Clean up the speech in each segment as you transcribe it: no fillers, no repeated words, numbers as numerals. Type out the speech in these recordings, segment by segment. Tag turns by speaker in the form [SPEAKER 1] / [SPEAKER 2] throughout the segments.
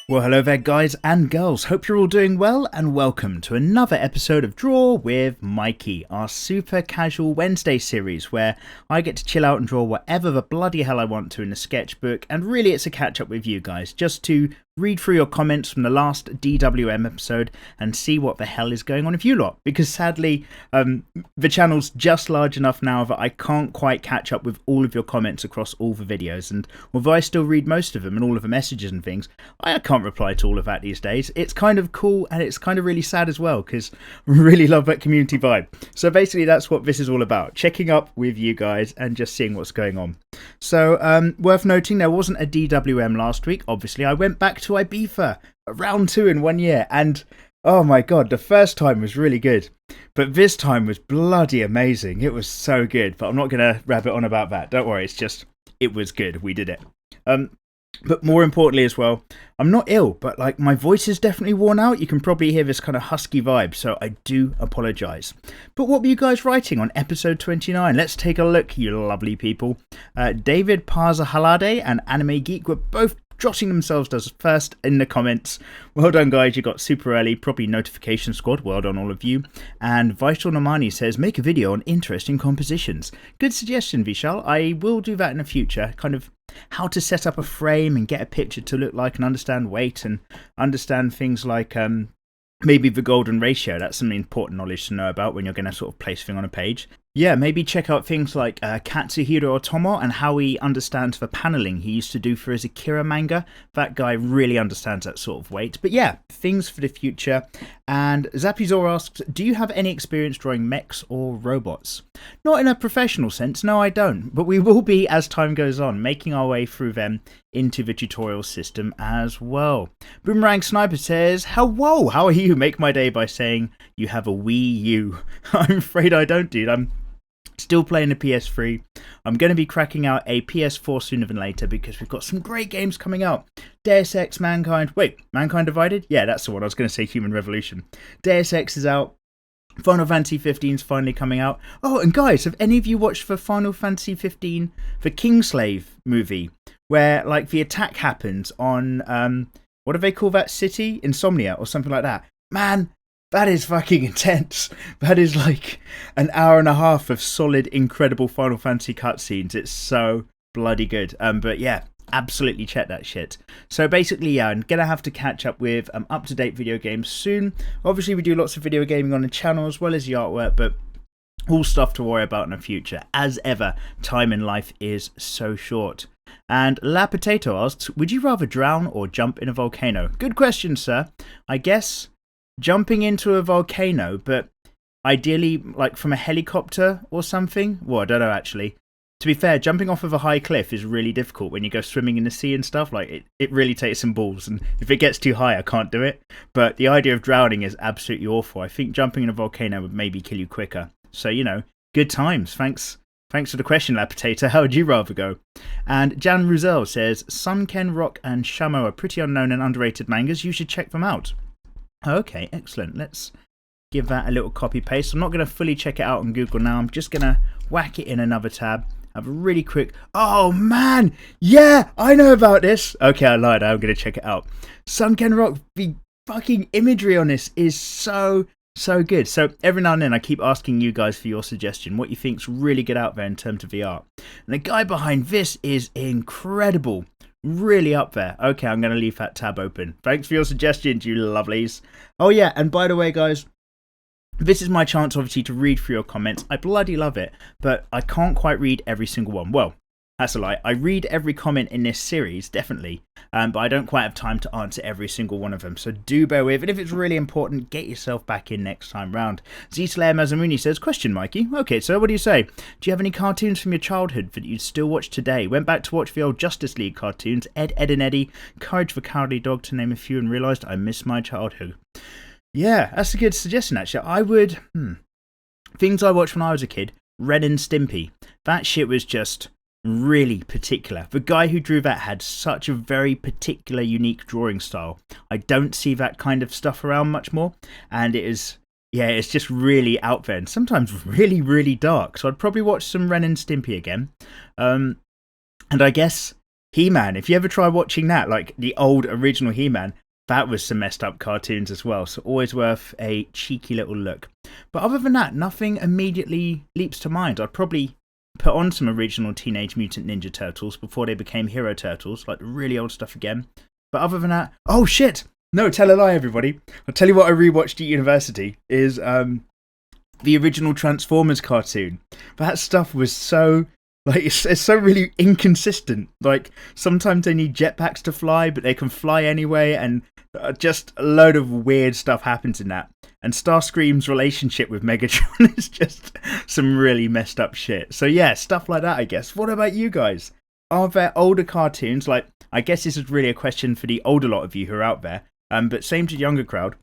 [SPEAKER 1] Well, hello there, guys and girls. Hope you're all doing well, and welcome to another episode of Draw with Mikey, our super casual Wednesday series where I get to chill out and draw whatever the bloody hell I want to in the sketchbook, and really it's a catch up with you guys, just to read through your comments from the last DWM episode and see what the hell is going on with you lot, because sadly the channel's just large enough now that I can't quite catch up with all of your comments across all the videos, and although I still read most of them and all of the messages and things, I can't reply to all of that these days. It's kind of cool and it's kind of really sad as well, because I really love that community vibe. So basically that's what this is all about, checking up with you guys and just seeing what's going on. So worth noting, there wasn't a DWM last week. Obviously I went back to Ibiza, round 2 in 1 year, and oh my god, the first time was really good, but this time was bloody amazing. It was so good, but I'm not gonna rabbit on about that, don't worry. It's just, it was good, we did it. But more importantly as well, I'm not ill, but like my voice is definitely worn out. You can probably hear this kind of husky vibe, so I do apologise. But what were you guys writing on episode 29? Let's take a look, you lovely people. David Parzahalade and Anime Geek were both jotting themselves as first in the comments. Well done, guys, you got super early, probably notification squad, well done all of you. And Vital Nomani says, make a video on interesting compositions. Good suggestion, Vishal. I will do that in the future, kind of how to set up a frame and get a picture to look like and understand weight and understand things like maybe the golden ratio. That's some important knowledge to know about when you're going to sort of place things on a page. Yeah, maybe check out things like Katsuhiro Otomo and how he understands the paneling he used to do for his Akira manga. That guy really understands that sort of weight. But yeah, things for the future. And Zapizor asks, do you have any experience drawing mechs or robots? Not in a professional sense, no I don't. But we will be, as time goes on, making our way through them into the tutorial system as well. Boomerang Sniper says, hello, how are you? Make my day by saying you have a Wii U. I'm afraid I don't, dude. I'm still playing the PS3. I'm going to be cracking out a PS4 sooner than later because we've got some great games coming out. Deus Ex, Mankind. Wait, Mankind Divided? Yeah, that's the one. I was going to say Human Revolution. Deus Ex is out. Final Fantasy 15 is finally coming out. Oh, and guys, have any of you watched the Final Fantasy 15, the Kingslave movie, where like the attack happens on, what do they call that city? Insomnia or something like that. Man, that is fucking intense. That is like an hour and a half of solid, incredible Final Fantasy cutscenes. It's so bloody good. But yeah, absolutely check that shit. So basically, yeah, I'm going to have to catch up with up-to-date video games soon. Obviously, we do lots of video gaming on the channel as well as the artwork, but all stuff to worry about in the future. As ever, time in life is so short. And La Potato asks, would you rather drown or jump in a volcano? Good question, sir. I guess jumping into a volcano, but ideally like from a helicopter or something. Well, I don't know actually. To be fair, jumping off of a high cliff is really difficult when you go swimming in the sea and stuff. Like it really takes some balls, and if it gets too high I can't do it. But the idea of drowning is absolutely awful. I think jumping in a volcano would maybe kill you quicker. So, you know, good times. Thanks for the question, La Potato. How would you rather go? And Jan Ruzel says, Sunken Rock and Shamo are pretty unknown and underrated mangas. You should check them out. Okay, excellent. Let's give that a little copy paste. I'm not going to fully check it out on Google now. I'm just going to whack it in another tab. Have a really quick... Oh, man! Yeah, I know about this! Okay, I lied. I'm going to check it out. Sunken Rock, the fucking imagery on this is so good. So every now and then I keep asking you guys for your suggestion, what you think's really good out there in terms of the art. And the guy behind this is incredible. Really up there. Okay, I'm going to leave that tab open. Thanks for your suggestions, you lovelies. Oh yeah, and by the way, guys, this is my chance, obviously, to read through your comments. I bloody love it, but I can't quite read every single one. Well, that's a lie. I read every comment in this series, definitely, but I don't quite have time to answer every single one of them, so do bear with. And if it's really important, get yourself back in next time round. Z-Slayer Mazamuni says, question, Mikey. Okay, so what do you say? Do you have any cartoons from your childhood that you'd still watch today? Went back to watch the old Justice League cartoons, Ed, Edd and Eddy, Courage the Cowardly Dog, to name a few, and realised I miss my childhood. Yeah, that's a good suggestion, actually. I would... Things I watched when I was a kid, Ren and Stimpy. That shit was just really particular. The guy who drew that had such a very particular, unique drawing style. I don't see that kind of stuff around much more, and it is, yeah, it's just really out there and sometimes really, really dark. So I'd probably watch some Ren and Stimpy again. And I guess He-Man, if you ever try watching that, like the old original He-Man, that was some messed up cartoons as well, so always worth a cheeky little look. But other than that, nothing immediately leaps to mind. I'd probably put on some original Teenage Mutant Ninja Turtles before they became Hero Turtles, like the really old stuff again. But other than that, oh shit! No, tell a lie, everybody. I'll tell you what I rewatched at university is the original Transformers cartoon. That stuff was so... like, it's so really inconsistent. Like, sometimes they need jetpacks to fly, but they can fly anyway, and just a load of weird stuff happens in that. And Starscream's relationship with Megatron is just some really messed up shit. So yeah, stuff like that, I guess. What about you guys? Are there older cartoons? Like, I guess this is really a question for the older lot of you who are out there, but same to the younger crowd.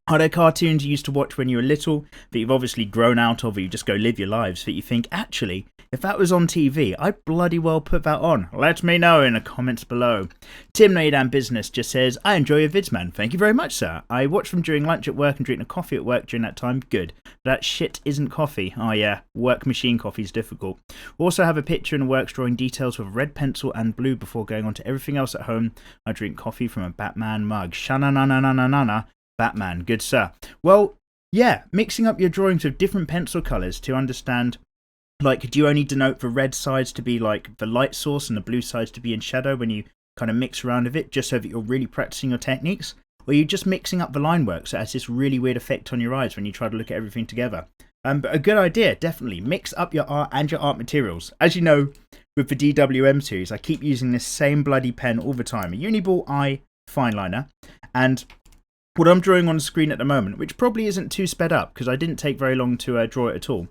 [SPEAKER 1] Are there cartoons you used to watch when you were little that you've obviously grown out of, or you just go live your lives, that you think, actually, if that was on TV, I'd bloody well put that on? Let me know in the comments below. Tim No Damn Business just says, I enjoy your vids, man. Thank you very much, sir. I watch them during lunch at work and drink a coffee at work during that time. Good. That shit isn't coffee. Oh yeah, work machine coffee is difficult. Also have a picture and works drawing details with a red pencil and blue before going on to everything else at home. I drink coffee from a Batman mug. Sha-na-na-na-na-na-na. Batman, good sir. Well, yeah, mixing up your drawings with different pencil colours to understand, like, do you only denote the red sides to be like the light source and the blue sides to be in shadow when you kind of mix around with it, just so that you're really practicing your techniques? Or are you just mixing up the line work so it has this really weird effect on your eyes when you try to look at everything together? But a good idea, definitely. Mix up your art and your art materials. As you know, with the DWM series, I keep using this same bloody pen all the time, a Uniball I fine liner, and what I'm drawing on the screen at the moment, which probably isn't too sped up because I didn't take very long to draw it at all,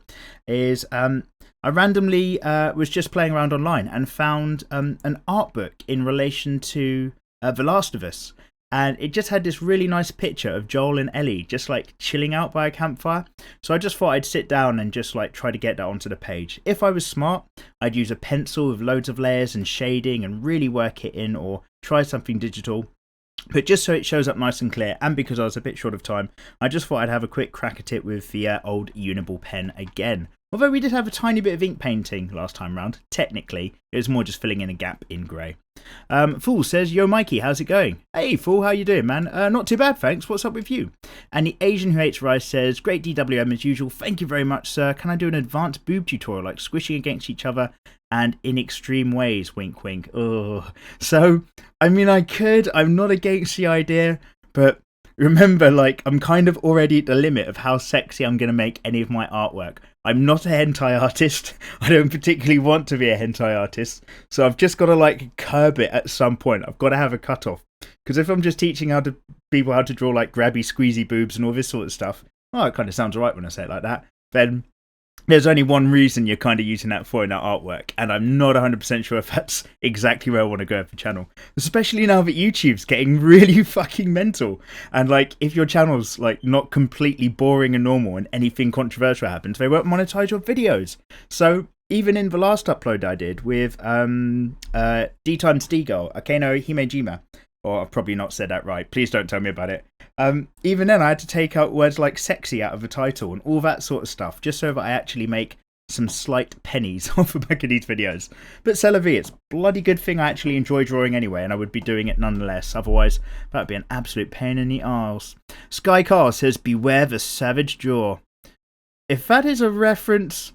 [SPEAKER 1] is I randomly was just playing around online and found an art book in relation to The Last of Us. And it just had this really nice picture of Joel and Ellie just like chilling out by a campfire. So I just thought I'd sit down and just like try to get that onto the page. If I was smart, I'd use a pencil with loads of layers and shading and really work it in, or try something digital. But just so it shows up nice and clear, and because I was a bit short of time, I just thought I'd have a quick crack at it with the old Uniball pen again. Although we did have a tiny bit of ink painting last time round, technically, it was more just filling in a gap in grey. Fool says, yo Mikey, how's it going? Hey Fool, how you doing, man? Not too bad, thanks. What's up with you? And the Asian Who Hates Rice says, great DWM as usual. Thank you very much, sir. Can I do an advanced boob tutorial, like squishing against each other and in extreme ways? Wink, wink. Oh, so, I mean, I could. I'm not against the idea, but remember, like, I'm kind of already at the limit of how sexy I'm going to make any of my artwork. I'm not a hentai artist. I don't particularly want to be a hentai artist. So I've just got to like curb it at some point. I've got to have a cutoff. Because if I'm just teaching people how to draw like grabby, squeezy boobs and all this sort of stuff, oh, it kind of sounds alright when I say it like that, then there's only one reason you're kind of using that for in that artwork, and I'm not 100% sure if that's exactly where I want to go with the channel. Especially now that YouTube's getting really fucking mental, and like if your channel's like not completely boring and normal and anything controversial happens, they won't monetize your videos. So even in the last upload I did with D times D girl, Akeno Himejima, or I've probably not said that right, please don't tell me about it. Even then I had to take out words like sexy out of the title and all that sort of stuff, just so that I actually make some slight pennies off the back of these videos. But c'est la vie, it's a bloody good thing I actually enjoy drawing anyway, and I would be doing it nonetheless, otherwise that would be an absolute pain in the arse. Sky Car says, beware the savage jaw. If that is a reference,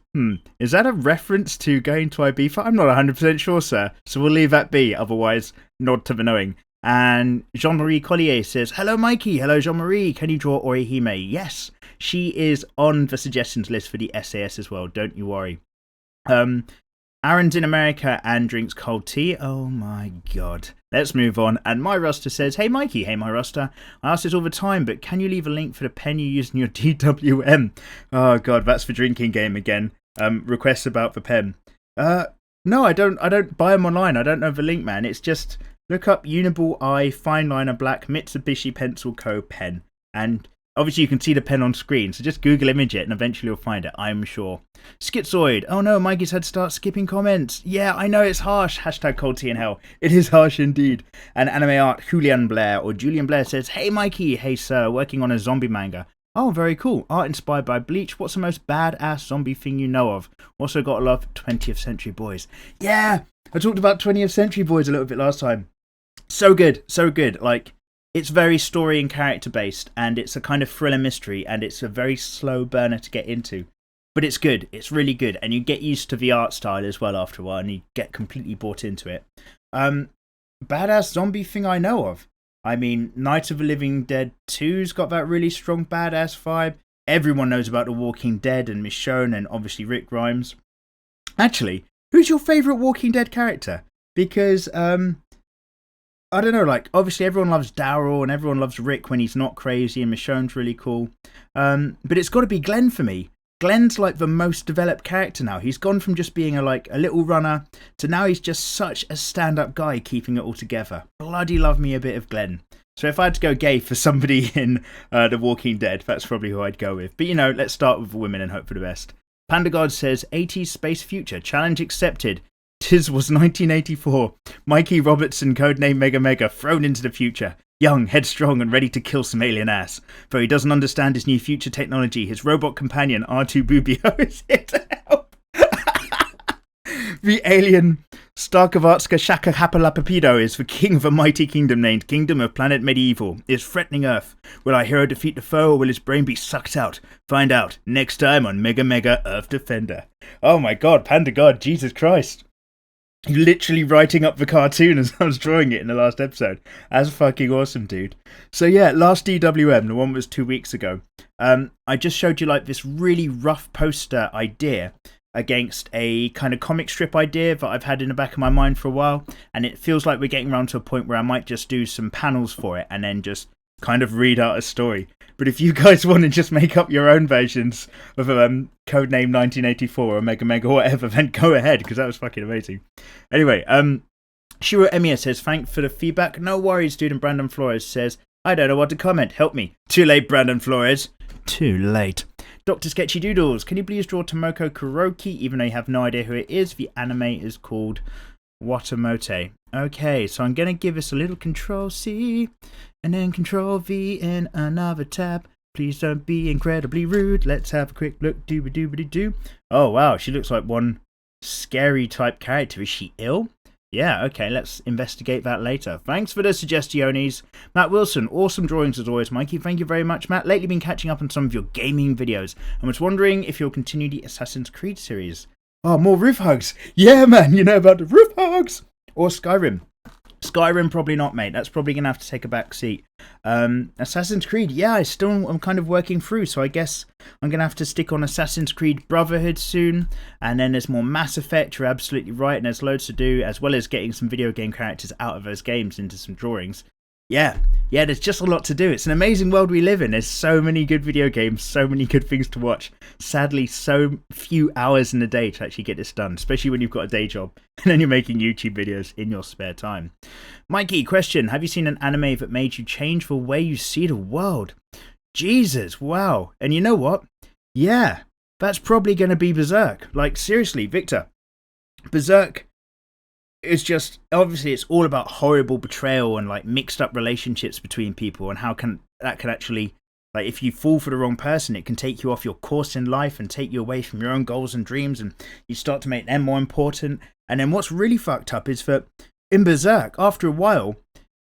[SPEAKER 1] is that a reference to going to Ibiza? I'm not 100% sure, sir, so we'll leave that be, otherwise nod to the knowing. And Jean-Marie Collier says, hello Mikey, hello Jean-Marie, can you draw Orihime? Yes, she is on the suggestions list for the SAS as well, don't you worry. Aaron's in America and drinks cold tea. Oh my god. Let's move on. And My Ruster says, hey Mikey, hey My Ruster, I ask this all the time, but can you leave a link for the pen you use in your DWM? Oh god, that's the drinking game again. Requests about the pen. No, I don't buy them online. I don't know the link, man. It's just look up Uniball I Fine Liner Black Mitsubishi Pencil Co. pen. And obviously you can see the pen on screen, so just Google image it and eventually you'll find it, I'm sure. Schizoid, oh no, Mikey's had to start skipping comments. Yeah, I know it's harsh. Hashtag cold tea in hell. It is harsh indeed. And Anime Art Julian Blair, or Julian Blair says, hey Mikey, hey sir, working on a zombie manga. Oh, very cool. Art inspired by Bleach. What's the most badass zombie thing you know of? Also got to love 20th Century Boys. Yeah, I talked about 20th Century Boys a little bit last time. So good, so good. Like, it's very story and character based, and it's a kind of thriller mystery, and it's a very slow burner to get into. But it's good. It's really good, and you get used to the art style as well after a while, and you get completely bought into it. Badass zombie thing I know of. I mean, Night of the Living Dead 2's got that really strong badass vibe. Everyone knows about The Walking Dead and Michonne and obviously Rick Grimes. Actually, who's your favourite Walking Dead character? Because, I don't know, like, obviously everyone loves Daryl and everyone loves Rick when he's not crazy, and Michonne's really cool. But it's got to be Glenn for me. Glenn's like the most developed character now. He's gone from just being a little runner to now he's just such a stand-up guy keeping it all together. Bloody love me a bit of Glenn. So if I had to go gay for somebody in The Walking Dead, that's probably who I'd go with. But you know, let's start with the women and hope for the best. Panda God says, 80s space future, challenge accepted. Tis was 1984. Mikey Robertson, codename Mega Mega, thrown into the future. Young, headstrong, and ready to kill some alien ass. Though he doesn't understand his new future technology, his robot companion, R2 Bubio, is here to help. The alien Starkovatska Shaka Hapalapapido is the king of a mighty kingdom named Kingdom of Planet Medieval, is threatening Earth. Will our hero defeat the foe, or will his brain be sucked out? Find out next time on Mega Mega Earth Defender. Oh my god, Panda God, Jesus Christ. You're literally writing up the cartoon as I was drawing it in the last episode. That's fucking awesome, dude. So yeah, last DWM, the one was 2 weeks ago. I just showed you like this really rough poster idea against a kind of comic strip idea that I've had in the back of my mind for a while. And it feels like we're getting around to a point where I might just do some panels for it and then just kind of read out a story. But if you guys want to just make up your own versions of Codename 1984 or Mega Mega or whatever, then go ahead, because that was fucking amazing. Anyway, Shiro Emiya says, thanks for the feedback. No worries, dude. And Brandon Flores says, I don't know what to comment. Help me. Too late, Brandon Flores. Too late. Dr. Sketchy Doodles, can you please draw Tomoko Kuroki, even though you have no idea who it is? The anime is called Watamote. Okay, so I'm going to give this a little Control-C and then Control-V in another tab. Please don't be incredibly rude. Let's have a quick look. Doobie-doobie-doo. Oh, wow, she looks like one scary type character. Is she ill? Yeah, okay, let's investigate that later. Thanks for the suggestions. Matt Wilson, awesome drawings as always. Mikey, thank you very much, Matt. Lately been catching up on some of your gaming videos. I was wondering if you'll continue the Assassin's Creed series. Oh, more roof hugs. Yeah, man, you know about the roof hugs. Or Skyrim. Skyrim, probably not, mate. That's probably going to have to take a back seat. Assassin's Creed, yeah, I'm kind of working through, so I guess I'm going to have to stick on Assassin's Creed Brotherhood soon. And then there's more Mass Effect, you're absolutely right, and there's loads to do, as well as getting some video game characters out of those games into some drawings. Yeah, there's just a lot to do. It's an amazing world we live in. There's so many good video games, so many good things to watch. Sadly, so few hours in the day to actually get this done, especially when you've got a day job and then you're making YouTube videos in your spare time. Mikey, question. Have you seen an anime that made you change the way you see the world? Jesus, wow. And you know what? Yeah, that's probably going to be Berserk. Like, seriously, Victor. Berserk. It's just, obviously it's all about horrible betrayal and like mixed up relationships between people, and how that can actually, like, if you fall for the wrong person, it can take you off your course in life and take you away from your own goals and dreams, and you start to make them more important. And then what's really fucked up is that in Berserk, after a while,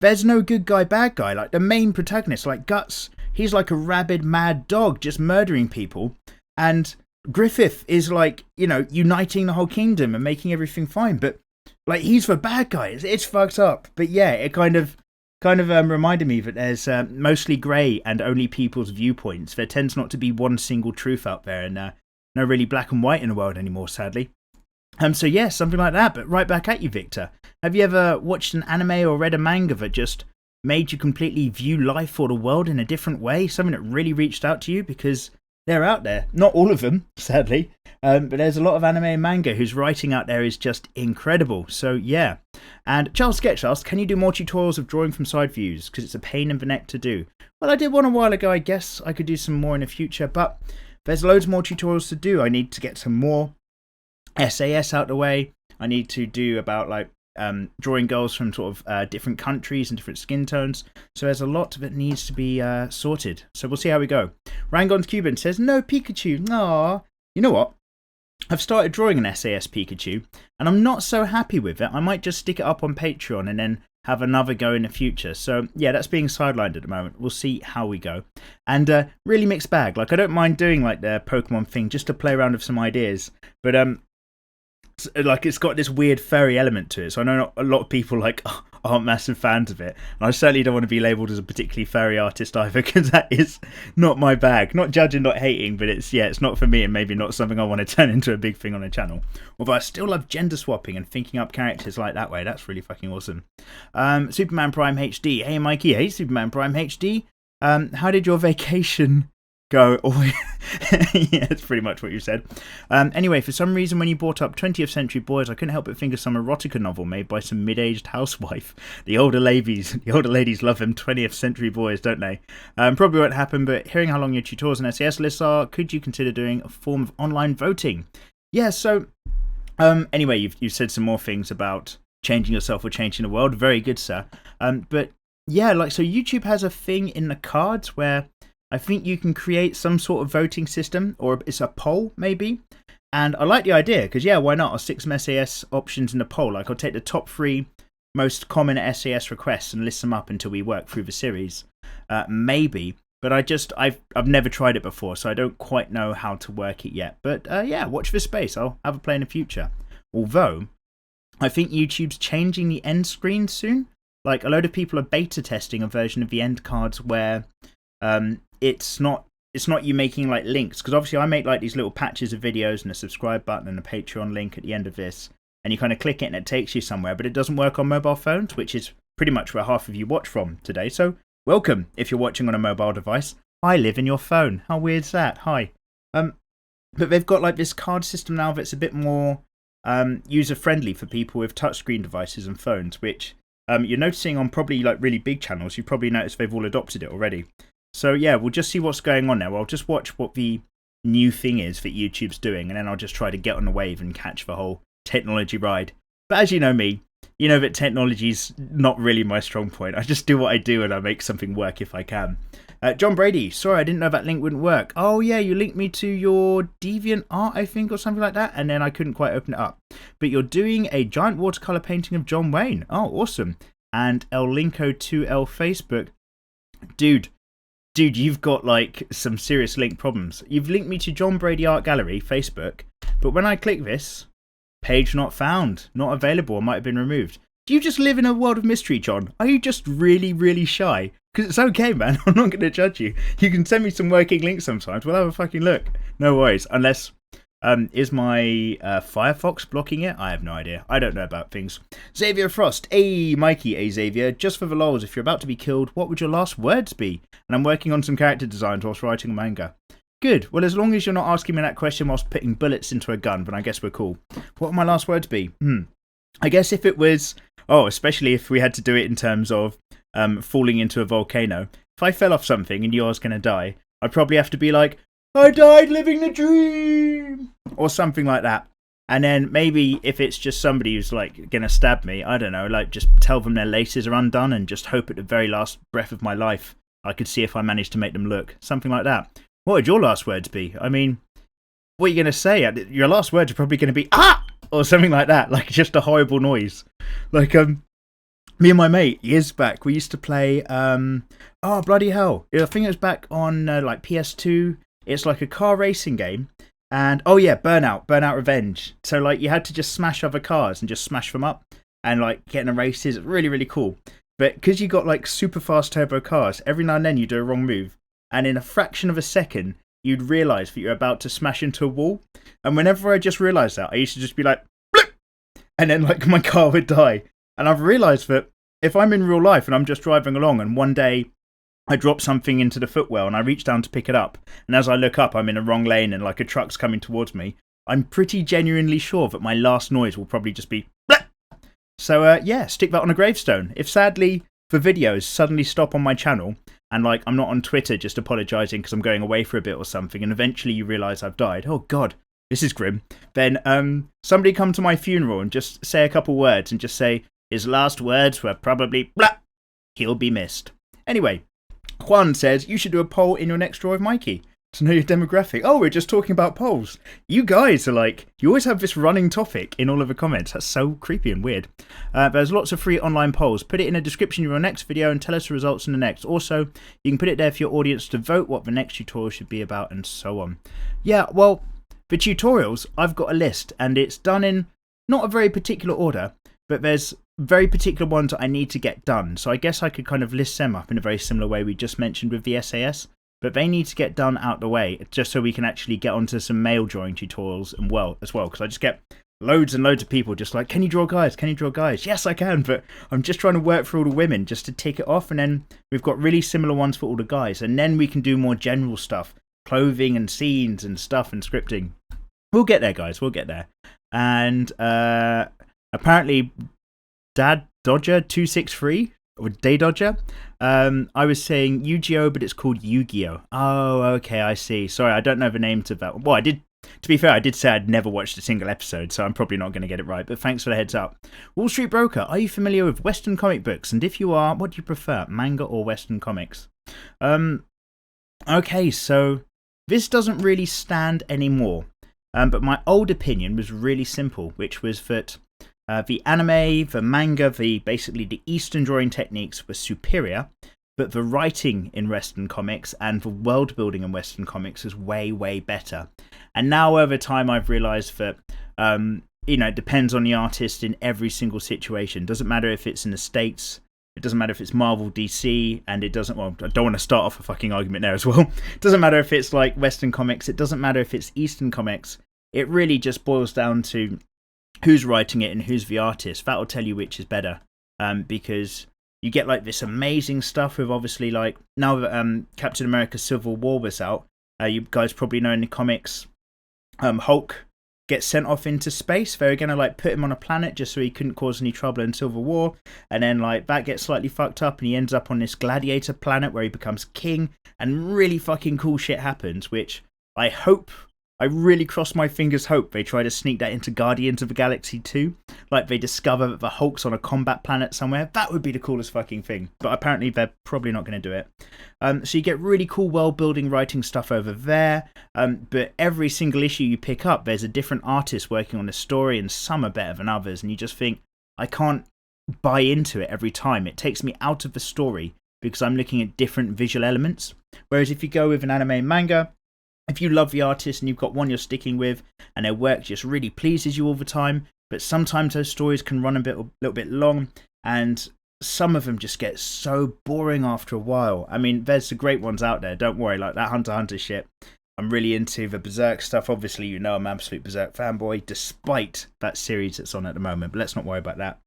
[SPEAKER 1] there's no good guy, bad guy. Like the main protagonist, like Guts, he's like a rabid mad dog just murdering people, and Griffith is like, you know, uniting the whole kingdom and making everything fine, but like, he's the bad guy. It's fucked up. But yeah, it kind of reminded me that there's mostly grey and only people's viewpoints. There tends not to be one single truth out there, and no really black and white in the world anymore, sadly. So yeah, something like that. But right back at you, Victor. Have you ever watched an anime or read a manga that just made you completely view life or the world in a different way? Something that really reached out to you? Because they're out there. Not all of them, sadly. But there's a lot of anime and manga whose writing out there is just incredible. So yeah. And Charles Sketch asked, can you do more tutorials of drawing from side views? Because it's a pain in the neck to do. Well, I did one a while ago. I guess I could do some more in the future. But there's loads more tutorials to do. I need to get some more SAS out the way. I need to do about like drawing girls from sort of different countries and different skin tones. So there's a lot that needs to be sorted. So we'll see how we go. Rangon's Cuban says, no Pikachu. Aww. You know what? I've started drawing an SAS Pikachu, and I'm not so happy with it. I might just stick it up on Patreon and then have another go in the future. So yeah, that's being sidelined at the moment. We'll see how we go. And really mixed bag. Like, I don't mind doing like the Pokemon thing just to play around with some ideas, but like, it's got this weird furry element to it. So I know not a lot of people like aren't massive fans of it, and I certainly don't want to be labelled as a particularly furry artist either, because that is not my bag. Not judging, not hating, but it's not for me, and maybe not something I want to turn into a big thing on a channel. Although I still love gender swapping and thinking up characters like that way. That's really fucking awesome. Superman Prime HD. Hey Mikey. Hey Superman Prime HD. How did your vacation go? Yeah, that's pretty much what you said. Anyway, for some reason when you brought up 20th Century Boys, I couldn't help but think of some erotica novel made by some mid-aged housewife. The older ladies love them 20th Century Boys, don't they? Probably won't happen, but hearing how long your tutorials and SAS lists are, could you consider doing a form of online voting? Yeah, so anyway, you've said some more things about changing yourself or changing the world. Very good, sir. But yeah, like, so YouTube has a thing in the cards where I think you can create some sort of voting system, or it's a poll maybe. And I like the idea because, yeah, why not? I'll stick some SAS options in the poll. Like, I'll take the top 3 most common SAS requests and list them up until we work through the series. Maybe. But I've never tried it before, so I don't quite know how to work it yet. But yeah, watch this space. I'll have a play in the future. Although, I think YouTube's changing the end screen soon. Like, a load of people are beta testing a version of the end cards where it's not you making like links, because obviously I make like these little patches of videos and a subscribe button and a Patreon link at the end of this, and you kind of click it and it takes you somewhere, but it doesn't work on mobile phones, which is pretty much where half of you watch from today. So welcome if you're watching on a mobile device. I live in your phone. How weird is that? Hi. But they've got like this card system now that's a bit more user friendly for people with touchscreen devices and phones, which you're noticing on probably like really big channels. You've probably noticed they've all adopted it already. So yeah, we'll just see what's going on now. I'll just watch what the new thing is that YouTube's doing, and then I'll just try to get on the wave and catch the whole technology ride. But as you know me, you know that technology's not really my strong point. I just do what I do and I make something work if I can. John Brady, sorry, I didn't know that link wouldn't work. Oh yeah, you linked me to your DeviantArt, I think, or something like that, and then I couldn't quite open it up. But you're doing a giant watercolor painting of John Wayne. Oh, awesome. And El Linko 2L Facebook. Dude, you've got like some serious link problems. You've linked me to John Brady Art Gallery, Facebook, but when I click this, page not found, not available, or might have been removed. Do you just live in a world of mystery, John? Are you just really, really shy? Because it's okay, man. I'm not going to judge you. You can send me some working links sometimes. We'll have a fucking look. No worries. Unless, is my Firefox blocking it? I have no idea. I don't know about things. Xavier Frost. Hey, Mikey. Hey, Xavier. Just for the lols, if you're about to be killed, what would your last words be? And I'm working on some character designs whilst writing a manga. Good. Well, as long as you're not asking me that question whilst putting bullets into a gun, then I guess we're cool. What would my last words be? I guess if it was... Oh, especially if we had to do it in terms of falling into a volcano. If I fell off something and yours going to die, I'd probably have to be like, I died living the dream! Or something like that. And then maybe if it's just somebody who's like going to stab me, I don't know, like just tell them their laces are undone and just hope at the very last breath of my life I could see if I managed to make them look. Something like that. What would your last words be? I mean, what are you going to say? Your last words are probably going to be, ah! Or something like that. Like just a horrible noise. Like, me and my mate, years back, we used to play, oh, bloody hell. I think it was back on, like, PS2. It's like a car racing game. And, oh yeah, Burnout Revenge. So, like, you had to just smash other cars and just smash them up. And, like, get in the races. It's really, really cool. But because you got, like, super fast turbo cars, every now and then you do a wrong move. And in a fraction of a second, you'd realise that you're about to smash into a wall. And whenever I just realised that, I used to just be like, bloop! And then, like, my car would die. And I've realised that if I'm in real life and I'm just driving along and one day I drop something into the footwell and I reach down to pick it up, and as I look up, I'm in a wrong lane and like a truck's coming towards me, I'm pretty genuinely sure that my last noise will probably just be bleh! So, yeah, stick that on a gravestone. If sadly, for videos, suddenly stop on my channel and like I'm not on Twitter just apologising because I'm going away for a bit or something, and eventually you realise I've died, oh God, this is grim, then somebody come to my funeral and just say a couple words and just say, his last words were probably, blah, he'll be missed. Anyway, Juan says, you should do a poll in your next draw of Mikey to know your demographic. Oh, we're just talking about polls. You guys are like, you always have this running topic in all of the comments. That's so creepy and weird. There's lots of free online polls. Put it in the description of your next video and tell us the results in the next. Also, you can put it there for your audience to vote what the next tutorial should be about and so on. Yeah, well, the tutorials, I've got a list and it's done in not a very particular order, but there's very particular ones that I need to get done. So I guess I could kind of list them up in a very similar way we just mentioned with the SAS. But they need to get done out the way, just so we can actually get onto some male drawing tutorials as well. Because I just get loads and loads of people just like, can you draw guys? Can you draw guys? Yes, I can. But I'm just trying to work for all the women just to tick it off. And then we've got really similar ones for all the guys. And then we can do more general stuff, clothing and scenes and stuff and scripting. We'll get there, guys. We'll get there. And apparently, Dad Dodger 263 or Day Dodger. I was saying Yu-Gi-Oh, but it's called Yu-Gi-Oh. Oh, okay, I see. Sorry, I don't know the names of that. Well, I did. To be fair, I did say I'd never watched a single episode, so I'm probably not going to get it right. But thanks for the heads up. Wall Street Broker, are you familiar with Western comic books? And if you are, what do you prefer, manga or Western comics? Okay, so this doesn't really stand anymore. But my old opinion was really simple, which was that the anime, the manga, basically the Eastern drawing techniques were superior, but the writing in Western comics and the world building in Western comics is way, way better. And now over time I've realised that, it depends on the artist in every single situation. Doesn't matter if it's in the States, it doesn't matter if it's Marvel, DC, and it doesn't, well, I don't want to start off a fucking argument there as well. It doesn't matter if it's like Western comics, it doesn't matter if it's Eastern comics. It really just boils down to who's writing it and who's the artist. That'll tell you which is better, because you get like this amazing stuff with obviously like now that Captain America Civil War was out, you guys probably know in the comics, Hulk gets sent off into space. They're gonna like put him on a planet just so he couldn't cause any trouble in Civil War, and then like that gets slightly fucked up and he ends up on this gladiator planet where he becomes king and really fucking cool shit happens, which I really cross my fingers hope they try to sneak that into Guardians of the Galaxy 2. Like they discover that the Hulk's on a combat planet somewhere. That would be the coolest fucking thing. But apparently they're probably not going to do it. So you get really cool world building writing stuff over there. But every single issue you pick up, there's a different artist working on the story and some are better than others. And you just think, I can't buy into it every time. It takes me out of the story because I'm looking at different visual elements. Whereas if you go with an anime and manga, if you love the artist and you've got one you're sticking with and their work just really pleases you all the time, but sometimes those stories can run a little bit long and some of them just get so boring after a while. I mean, there's some great ones out there, don't worry, like that Hunter x Hunter shit. I'm really into the Berserk stuff. Obviously, you know I'm an absolute Berserk fanboy, despite that series that's on at the moment, but let's not worry about that.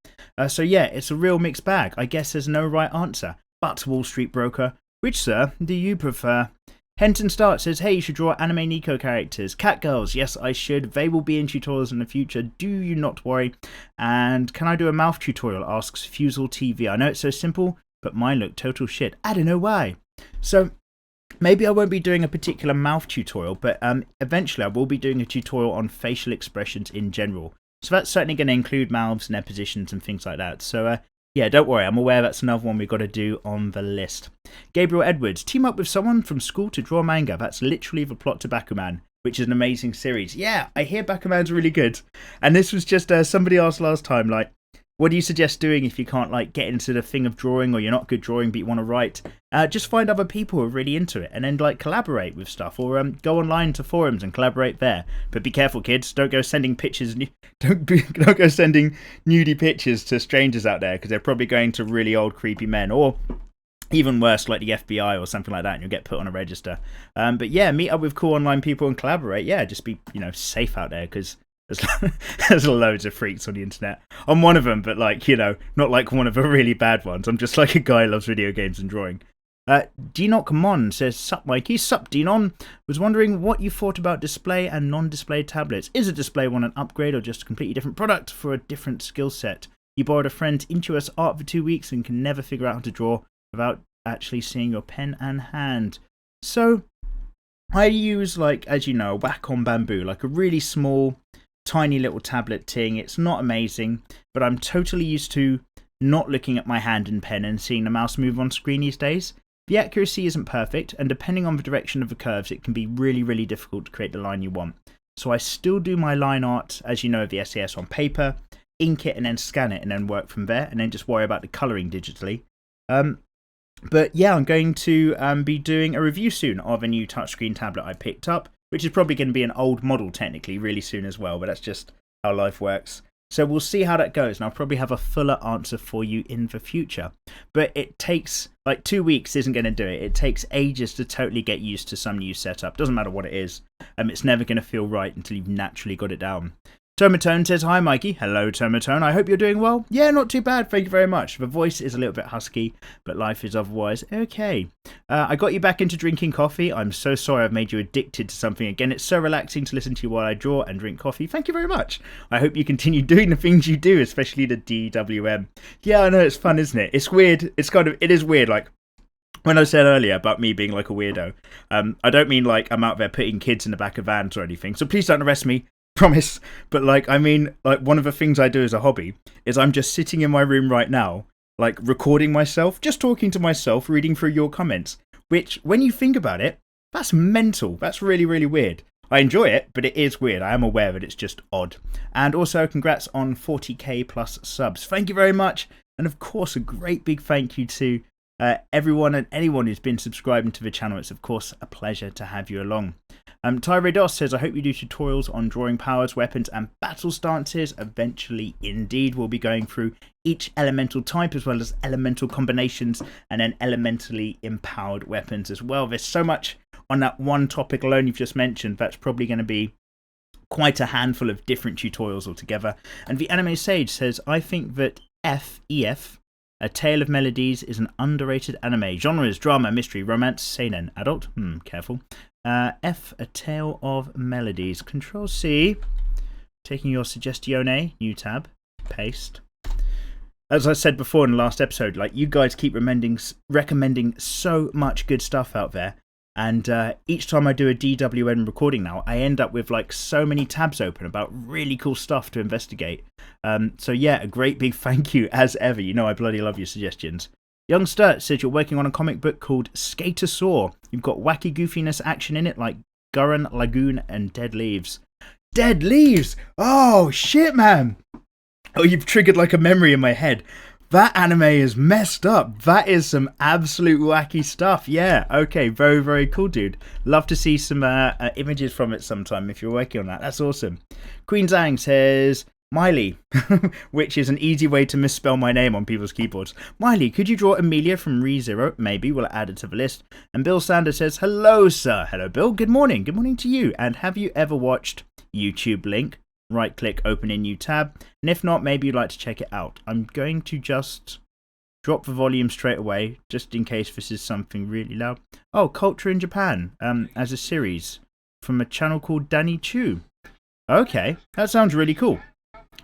[SPEAKER 1] So yeah, it's a real mixed bag. I guess there's no right answer. But Wall Street Broker, which, sir, do you prefer? Henton Start says, hey, you should draw anime Nico characters. Cat girls, yes, I should. They will be in tutorials in the future. Do you not worry? And can I do a mouth tutorial? Asks Fusel TV. I know it's so simple, but mine look total shit. I don't know why. So maybe I won't be doing a particular mouth tutorial, but eventually I will be doing a tutorial on facial expressions in general. So that's certainly going to include mouths and their positions and things like that. So yeah, don't worry, I'm aware that's another one we've got to do on the list. Gabriel Edwards, team up with someone from school to draw manga. That's literally the plot to Bakuman, which is an amazing series. Yeah, I hear Bakuman's really good. And this was just somebody asked last time, like, what do you suggest doing if you can't like get into the thing of drawing, or you're not good drawing but you want to write? Just find other people who are really into it and then like collaborate with stuff, or go online to forums and collaborate there. But be careful, kids. Don't go sending pictures. Don't go sending nudie pictures to strangers out there, because they're probably going to really old creepy men, or even worse, like the FBI or something like that, and you'll get put on a register. But yeah, meet up with cool online people and collaborate. Yeah, just be safe out there, because there's loads of freaks on the internet. I'm one of them, but like, not like one of the really bad ones. I'm just like a guy who loves video games and drawing. Denockmon says, sup Mikey, sup Denon. Was wondering what you thought about display and non-display tablets. Is a display one an upgrade or just a completely different product for a different skill set? You borrowed a friend's Intuos art for 2 weeks and can never figure out how to draw without actually seeing your pen and hand. So, I use, like, as you know, a Wacom Bamboo, like a really small, tiny little tablet thing. It's not amazing, but I'm totally used to not looking at my hand and pen and seeing the mouse move on screen these days. The accuracy isn't perfect, and depending on the direction of the curves, it can be really, really difficult to create the line you want. So I still do my line art, as you know, of the SAS on paper, ink it and then scan it and then work from there, and then just worry about the colouring digitally. But yeah, I'm going to be doing a review soon of a new touchscreen tablet I picked up, which is probably going to be an old model technically really soon as well, but that's just how life works. So we'll see how that goes, and I'll probably have a fuller answer for you in the future. But it takes, like, 2 weeks isn't going to do it. It takes ages to totally get used to some new setup. Doesn't matter what it is. It's never going to feel right until you've naturally got it down. Tomatone says, hi Mikey. Hello Tomatone, I hope you're doing well. Yeah, not too bad, thank you very much. The voice is a little bit husky, but life is otherwise okay. I got you back into drinking coffee. I'm so sorry I've made you addicted to something again. It's so relaxing to listen to you while I draw and drink coffee. Thank you very much. I hope you continue doing the things you do, especially the DWM. Yeah, I know, it's fun, isn't it? It's weird. It is weird, like, when I said earlier about me being like a weirdo, I don't mean like I'm out there putting kids in the back of vans or anything, so please don't arrest me. Promise. But like, I mean, like, one of the things I do as a hobby is I'm just sitting in my room right now, like recording myself, just talking to myself, reading through your comments, which when you think about it, that's mental. That's really, really weird. I enjoy it, but it is weird. I am aware that it's just odd. And also congrats on 40k plus subs. Thank you very much. And of course, a great big thank you to everyone and anyone who's been subscribing to the channel. It's of course a pleasure to have you along. Tyredos says, I hope you do tutorials on drawing powers, weapons and battle stances. Eventually, indeed, we'll be going through each elemental type as well as elemental combinations and then elementally empowered weapons as well. There's so much on that one topic alone you've just mentioned. That's probably going to be quite a handful of different tutorials altogether. And the Anime Sage says, I think that EF, A Tale of Melodies, is an underrated anime. Genres: drama, mystery, romance, seinen, adult. Careful. F, A Tale of Melodies. Control C. Taking your suggestion, new tab, paste. As I said before in the last episode, like, you guys keep recommending so much good stuff out there. And each time I do a DWN recording now, I end up with like so many tabs open about really cool stuff to investigate. So yeah, a great big thank you as ever. You know I bloody love your suggestions. Young Sturt says you're working on a comic book called Skater Saw. You've got wacky goofiness action in it like Gurren Lagoon and Dead Leaves. Dead Leaves! Oh shit, man! Oh, you've triggered like a memory in my head. That anime is messed up. That is some absolute wacky stuff. Yeah, okay, very, very cool, dude. Love to see some images from it sometime if you're working on that. That's awesome. Queen Zhang says, Miley, which is an easy way to misspell my name on people's keyboards. Miley, could you draw Amelia from ReZero? Maybe, we'll add it to the list. And Bill Sanders says, hello, sir. Hello, Bill. Good morning. Good morning to you. And have you ever watched YouTube Link? Right click, open a new tab, and if not, maybe you'd like to check it out. I'm going to just drop the volume straight away, just in case this is something really loud. Oh, Culture in Japan, as a series from a channel called Danny Chu. Okay, that sounds really cool.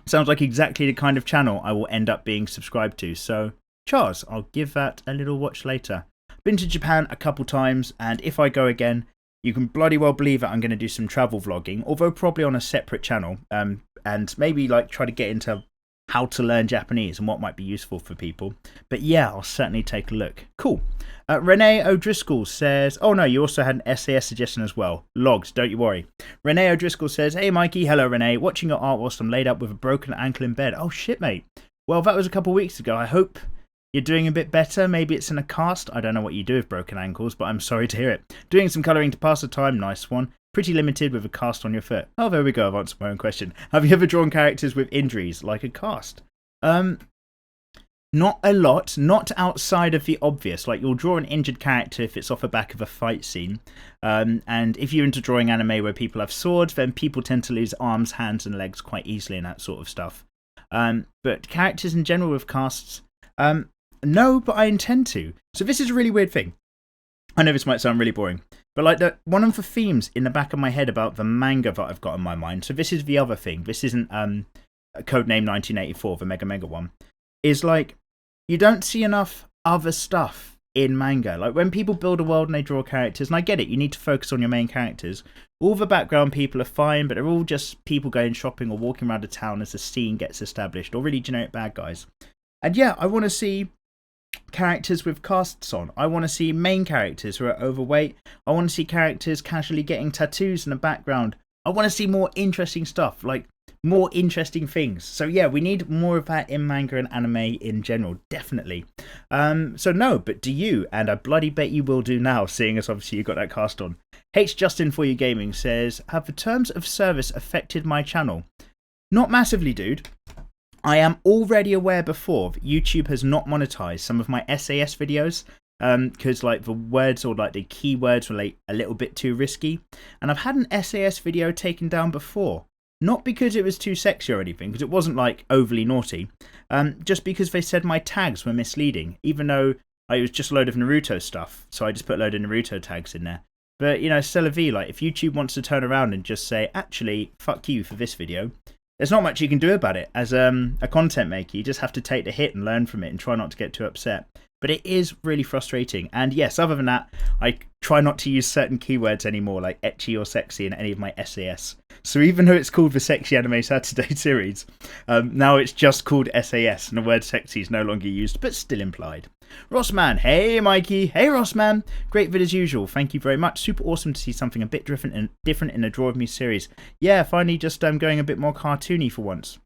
[SPEAKER 1] Sounds like exactly the kind of channel I will end up being subscribed to. So, Charles, I'll give that a little watch later. Been to Japan a couple times, and if I go again, you can bloody well believe that I'm going to do some travel vlogging, although probably on a separate channel, and maybe like try to get into how to learn Japanese and what might be useful for people. But yeah, I'll certainly take a look. Cool. Renee O'Driscoll says, oh no, you also had an SAS suggestion as well. Logs, don't you worry. Renee O'Driscoll says, hey Mikey, hello Renee, watching your art whilst I'm laid up with a broken ankle in bed. Oh shit, mate. Well, that was a couple of weeks ago. I hope you're doing a bit better. Maybe it's in a cast. I don't know what you do with broken ankles, but I'm sorry to hear it. Doing some colouring to pass the time. Nice one. Pretty limited with a cast on your foot. Oh, there we go. I've answered my own question. Have you ever drawn characters with injuries, like a cast? Not a lot. Not outside of the obvious. Like, you'll draw an injured character if it's off the back of a fight scene. And if you're into drawing anime where people have swords, then people tend to lose arms, hands, and legs quite easily and that sort of stuff. But characters in general with casts... no, but I intend to. So this is a really weird thing. I know this might sound really boring, but like one of the themes in the back of my head about the manga that I've got in my mind, so this is the other thing, this isn't Codename 1984, the Mega Mega one, is like, you don't see enough other stuff in manga. Like when people build a world and they draw characters, and I get it, you need to focus on your main characters. All the background people are fine, but they're all just people going shopping or walking around a town as the scene gets established, or really generic bad guys. And yeah, I want to see characters with casts on. I want to see main characters who are overweight. I want to see characters casually getting tattoos in the background. I want to see more interesting stuff, like more interesting things. So yeah, we need more of that in manga and anime in general, definitely. So no, but do you? And I bloody bet you will do now, seeing as obviously you got that cast on. H Justin for you gaming says, have the terms of service affected my channel? Not massively, dude. I am already aware before that YouTube has not monetized some of my SAS videos because like the words or like the keywords were like a little bit too risky. And I've had an SAS video taken down before. Not because it was too sexy or anything, because it wasn't like overly naughty. Just because they said my tags were misleading, even though it was just a load of Naruto stuff. So I just put a load of Naruto tags in there. But you know, c'est la vie, like if YouTube wants to turn around and just say, actually, fuck you for this video, there's not much you can do about it. As a content maker, you just have to take the hit and learn from it and try not to get too upset. But it is really frustrating. And yes, other than that, I try not to use certain keywords anymore, like ecchi or sexy in any of my SAS. So even though it's called the Sexy Anime Saturday series, now it's just called SAS, and the word sexy is no longer used, but still implied. Rossman, hey Mikey, hey Rossman, great vid as usual, thank you very much. Super awesome to see something a bit different in the Draw of Me series. Yeah, finally just going a bit more cartoony for once.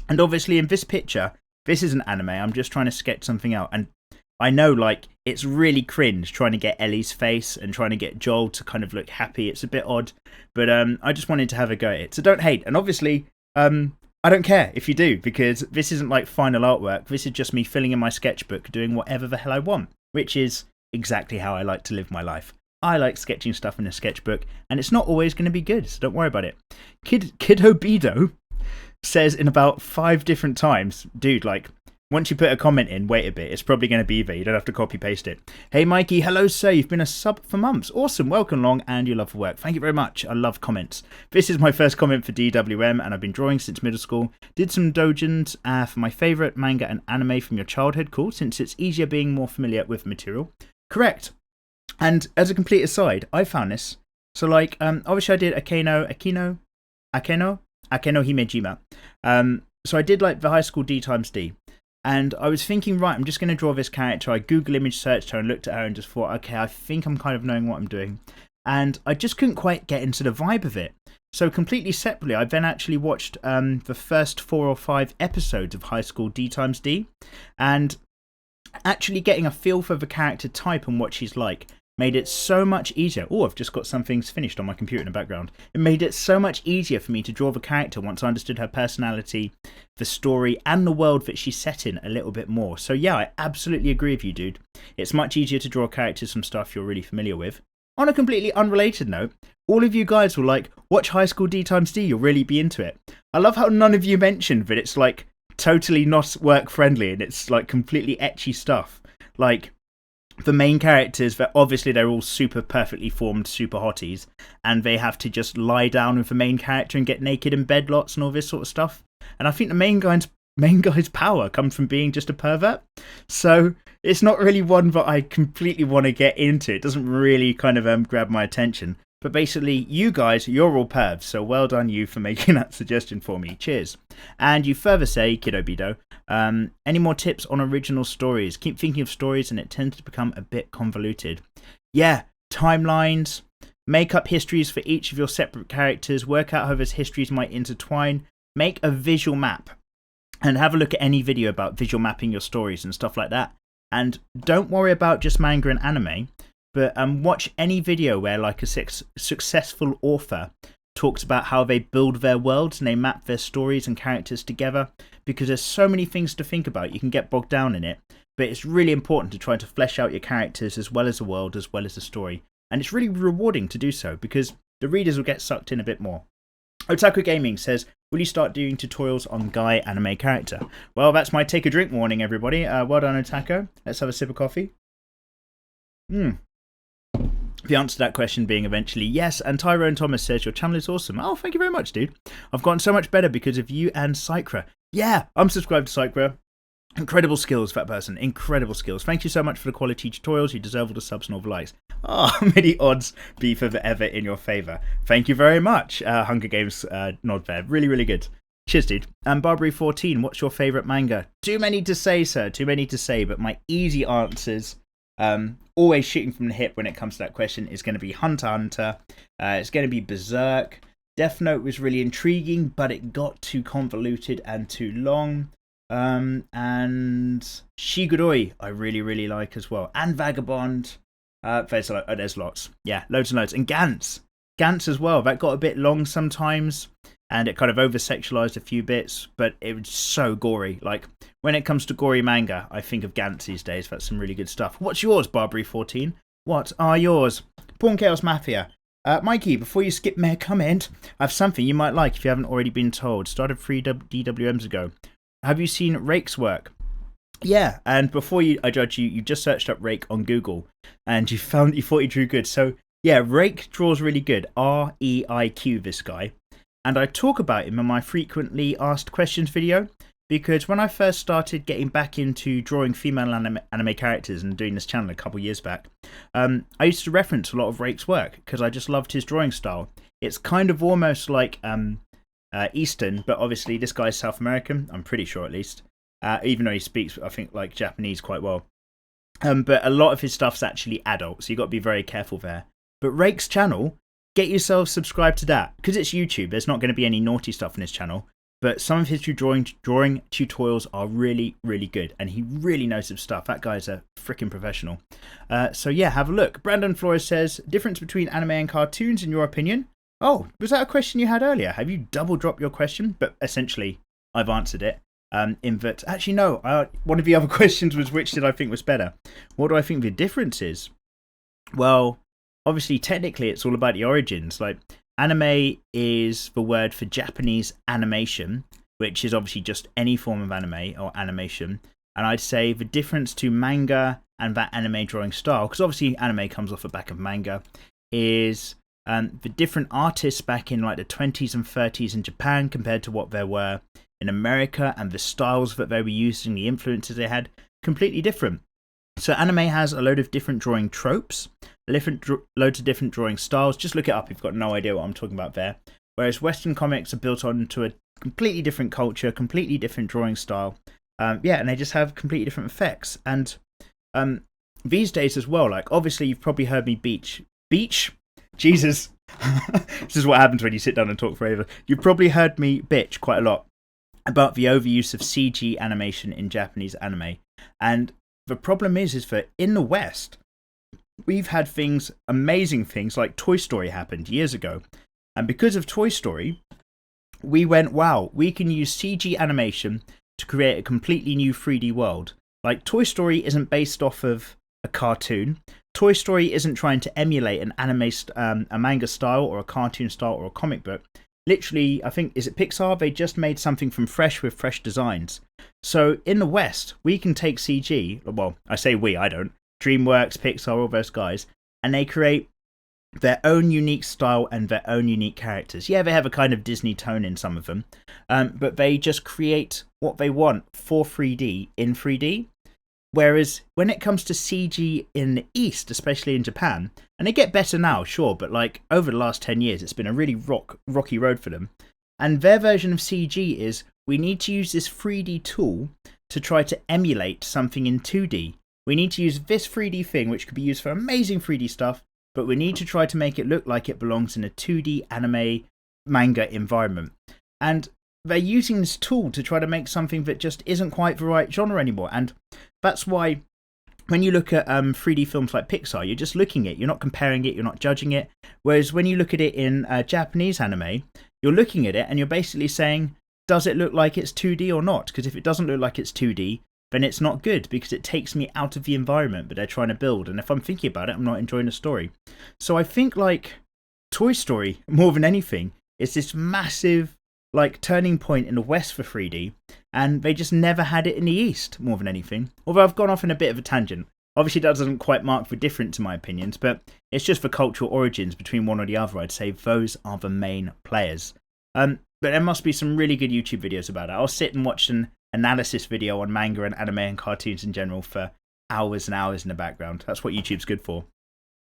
[SPEAKER 1] And obviously in this picture, this is an anime, I'm just trying to sketch something out, and I know, like, it's really cringe trying to get Ellie's face and trying to get Joel to kind of look happy. It's a bit odd, but I just wanted to have a go at it. So don't hate. And obviously, I don't care if you do, because this isn't like final artwork. This is just me filling in my sketchbook, doing whatever the hell I want, which is exactly how I like to live my life. I like sketching stuff in a sketchbook, and it's not always going to be good, so don't worry about it. Kiddo Bedo says in about 5 different times, dude, like, once you put a comment in, wait a bit. It's probably going to be there. You don't have to copy paste it. Hey, Mikey. Hello, sir. You've been a sub for months. Awesome. Welcome along and your love for work. Thank you very much. I love comments. This is my first comment for DWM, and I've been drawing since middle school. Did some dojins for my favourite manga and anime from your childhood. Cool, since it's easier being more familiar with material. Correct. And as a complete aside, I found this. So, like, obviously I did Akeno Himejima. So I did, like, the high school D times D. And I was thinking, right, I'm just going to draw this character. I Google image searched her and looked at her and just thought, okay, I think I'm kind of knowing what I'm doing. And I just couldn't quite get into the vibe of it. So completely separately, I then actually watched the first 4 or 5 episodes of High School D times D. And actually getting a feel for the character type and what she's like made it so much easier. Oh, I've just got some things finished on my computer in the background. It made it so much easier for me to draw the character once I understood her personality, the story, and the world that she's set in a little bit more. So yeah, I absolutely agree with you, dude. It's much easier to draw characters from stuff you're really familiar with. On a completely unrelated note, all of you guys will like, watch High School D times D, you'll really be into it. I love how none of you mentioned that it's like totally not work friendly and it's like completely ecchi stuff. Like, the main characters, that obviously they're all super perfectly formed super hotties, and they have to just lie down with the main character and get naked in bed lots and all this sort of stuff. And I think the main guy's power comes from being just a pervert. So it's not really one that I completely want to get into. It doesn't really kind of grab my attention. But basically, you guys, you're all pervs, so well done you for making that suggestion for me. Cheers. And you further say, Kiddo Bido, any more tips on original stories? Keep thinking of stories and it tends to become a bit convoluted. Yeah, timelines, make up histories for each of your separate characters, work out how those histories might intertwine, make a visual map, and have a look at any video about visual mapping your stories and stuff like that. And don't worry about just manga and anime. But watch any video where like a successful author talks about how they build their worlds and they map their stories and characters together, because there's so many things to think about. You can get bogged down in it, but it's really important to try to flesh out your characters as well as the world, as well as the story. And it's really rewarding to do so because the readers will get sucked in a bit more. Otaku Gaming says, will you start doing tutorials on Guy anime character? Well, that's my take a drink warning, everybody. Well done, Otaku. Let's have a sip of coffee. The answer to that question being eventually yes. And Tyrone Thomas says, your channel is awesome. Oh, thank you very much, dude. I've gotten so much better because of you and Psychra. Yeah, I'm subscribed to Psychra. Incredible skills, that person. Incredible skills. Thank you so much for the quality tutorials. You deserve all the subs and all the likes. Oh, many odds be forever in your favour. Thank you very much. Hunger Games nod there. Really, really good. Cheers, dude. And Barbary14, what's your favourite manga? Too many to say, sir. Too many to say. But my easy answers, always shooting from the hip when it comes to that question, is going to be Hunter x Hunter. It's going to be Berserk. Death Note was really intriguing, but it got too convoluted and too long. And Shiguroi I really, really like as well. And Vagabond. There's lots. Yeah, loads and loads. And Gantz. Gantz as well. That got a bit long sometimes. And it kind of over-sexualized a few bits. But it was so gory. Like, when it comes to gory manga, I think of Gantz these days. That's some really good stuff. What's yours, Barbary14? What are yours? Porn Chaos Mafia. Mikey, before you skip my comment, I have something you might like if you haven't already been told. Started 3 DWMs ago. Have you seen Rake's work? Yeah, and before I judge you, you just searched up Rake on Google, and you thought he drew good. So yeah, Rake draws really good. R-E-I-Q, this guy. And I talk about him in my frequently asked questions video, because when I first started getting back into drawing female anime characters and doing this channel a couple years back, I used to reference a lot of Rake's work, because I just loved his drawing style. It's kind of almost like Eastern, but obviously this guy's South American, I'm pretty sure at least, even though he speaks, I think, like Japanese quite well. But a lot of his stuff's actually adult, so you've got to be very careful there. But Rake's channel, get yourself subscribed to that, because it's YouTube, there's not going to be any naughty stuff in his channel, but some of his drawing tutorials are really, really good, and he really knows his stuff. That guy's a freaking professional. So yeah, have a look. Brandon Flores says, difference between anime and cartoons in your opinion? Oh, was that a question you had earlier? Have you double dropped your question? But essentially, I've answered it. In that, actually, no. One of the other questions was, which did I think was better? What do I think the difference is? Well, obviously, technically, it's all about the origins. Like, anime is the word for Japanese animation, which is obviously just any form of anime or animation. And I'd say the difference to manga and that anime drawing style, because obviously anime comes off the back of manga, is the different artists back in like the 20s and 30s in Japan compared to what there were in America, and the styles that they were using, the influences they had, completely different. So anime has a load of different drawing tropes, loads of different drawing styles. Just look it up if you've got no idea what I'm talking about there. Whereas Western comics are built onto a completely different culture, completely different drawing style. Yeah, and they just have completely different effects. And these days as well, like obviously you've probably heard me beach? Jesus. This is what happens when you sit down and talk forever. You've probably heard me bitch quite a lot about the overuse of CG animation in Japanese anime. And the problem is that in the West, we've had things, amazing things, like Toy Story happened years ago. And because of Toy Story, we went, wow, we can use CG animation to create a completely new 3D world. Like, Toy Story isn't based off of a cartoon. Toy Story isn't trying to emulate an anime, a manga style or a cartoon style or a comic book. Literally, I think, is it Pixar? They just made something from fresh with fresh designs. So in the West, we can take CG, well, I say we, I don't, DreamWorks, Pixar, all those guys, and they create their own unique style and their own unique characters. Yeah, they have a kind of Disney tone in some of them, but they just create what they want for 3D in 3D. Whereas when it comes to CG in the East, especially in Japan, and they get better now, sure, but like over the last 10 years, it's been a really rocky road for them. And their version of CG is, we need to use this 3D tool to try to emulate something in 2D. We need to use this 3D thing, which could be used for amazing 3D stuff, but we need to try to make it look like it belongs in a 2D anime manga environment. And they're using this tool to try to make something that just isn't quite the right genre anymore. And that's why when you look at 3D films like Pixar, you're just looking at it, you're not comparing it, you're not judging it. Whereas when you look at it in Japanese anime, you're looking at it and you're basically saying, does it look like it's 2D or not? Because if it doesn't look like it's 2D, then it's not good, because it takes me out of the environment that they're trying to build. And if I'm thinking about it, I'm not enjoying the story. So I think like Toy Story, more than anything, is this massive like turning point in the West for 3D, and they just never had it in the East, more than anything. Although I've gone off in a bit of a tangent. Obviously that doesn't quite mark the difference in my opinions, but it's just for cultural origins between one or the other. I'd say those are the main players. But there must be some really good YouTube videos about it. I'll sit and watch analysis video on manga and anime and cartoons in general for hours and hours in the background. That's what YouTube's good for.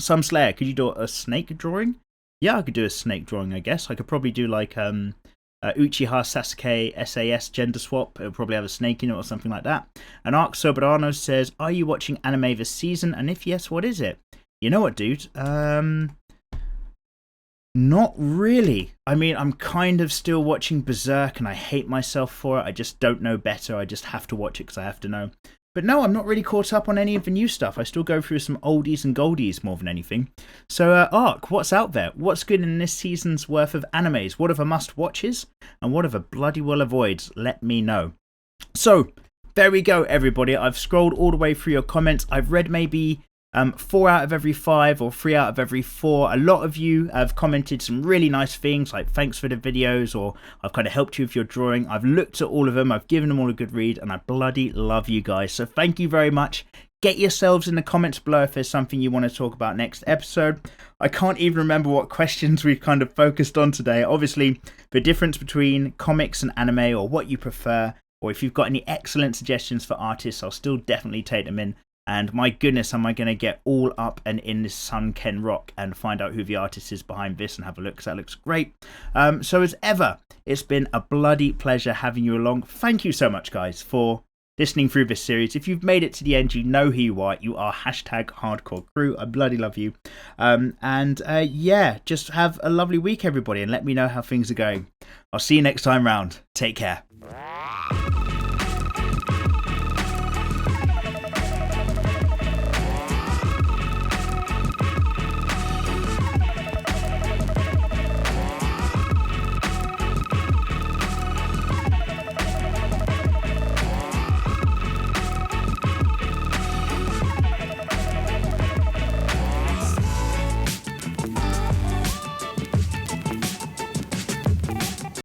[SPEAKER 1] Some Slayer, could you do a snake drawing? Yeah, I could do a snake drawing, I guess. I could probably do like Uchiha Sasuke SAS gender swap. It'll probably have a snake in it or something like that. And Ark Soberano says, are you watching anime this season? And if yes, what is it? You know what, dude? Not really. I mean, I'm kind of still watching Berserk and I hate myself for it. I just don't know better. I just have to watch it because I have to know. But no, I'm not really caught up on any of the new stuff. I still go through some oldies and goldies more than anything. So, Ark, what's out there? What's good in this season's worth of animes? What are the must-watches? And what are the bloody well avoids? Let me know. So, there we go, everybody. I've scrolled all the way through your comments. I've read maybe 4 out of every 5 or 3 out of every 4. A lot of you have commented some really nice things like thanks for the videos, or I've kind of helped you with your drawing. I've looked at all of them, I've given them all a good read, and I bloody love you guys. So thank you very much. Get yourselves in the comments below if there's something you want to talk about next episode. I can't even remember what questions we've kind of focused on today. Obviously, the difference between comics and anime, or what you prefer, or if you've got any excellent suggestions for artists, I'll still definitely take them in. And my goodness, am I going to get all up and in this Sun Ken Rock and find out who the artist is behind this and have a look, because that looks great. So as ever, it's been a bloody pleasure having you along. Thank you so much, guys, for listening through this series. If you've made it to the end, you know who you are. You are #hardcore crew. I bloody love you. Yeah, just have a lovely week, everybody, and let me know how things are going. I'll see you next time round. Take care.